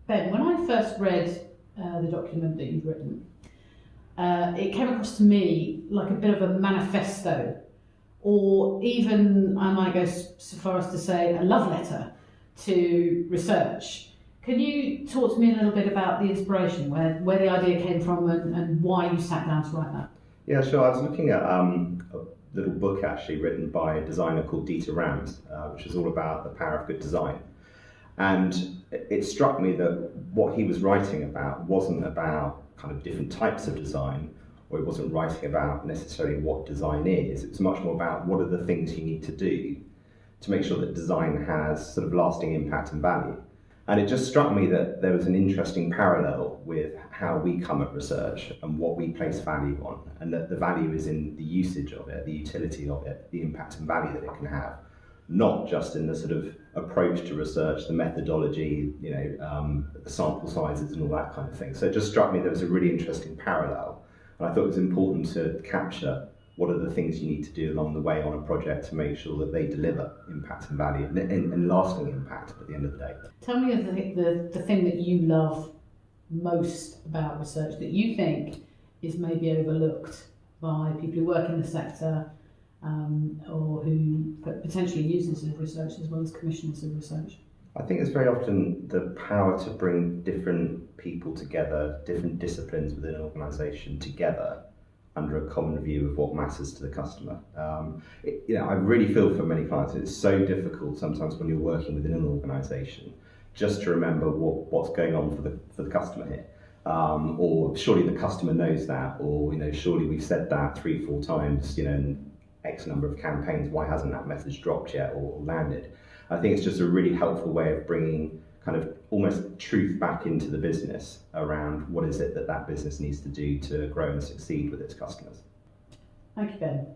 Ben, when I first read the document that you've written, it came across to me like a bit of a manifesto, or even I might go so far as to say a love letter to research. Can you talk to me a little bit about the inspiration, where the idea came from, and why you sat down to write that? Yeah, sure. I was looking at a little book actually written by a designer called Dieter Rams, which is all about the power of good design. And it struck me that what he was writing about wasn't about kind of different types of design, or he wasn't writing about necessarily what design is. It's much more about what are the things you need to do to make sure that design has sort of lasting impact and value. And it just struck me that there was an interesting parallel with how we come at research and what we place value on, and that the value is in the usage of it, the utility of it, the impact and value that it can have, not just in the sort of approach to research, the methodology, the sample sizes and all that kind of thing. So it just struck me there was a really interesting parallel, and I thought it was important to capture what are the things you need to do along the way on a project to make sure that they deliver impact and value and lasting impact at the end of the day. Tell me the thing that you love most about research that you think is maybe overlooked by people who work in the sector, or who potentially users of research as well as commissioners of research. I think it's very often the power to bring different people together, different disciplines within an organisation together under a common view of what matters to the customer. I really feel for many clients it's so difficult sometimes when you're working within an organisation just to remember what's going on for the customer here. Or surely the customer knows that, or surely we've said that 3-4 times, in X number of campaigns, why hasn't that message dropped yet or landed? I think it's just a really helpful way of bringing kind of almost truth back into the business around what is it that business needs to do to grow and succeed with its customers. Thank you, Ben.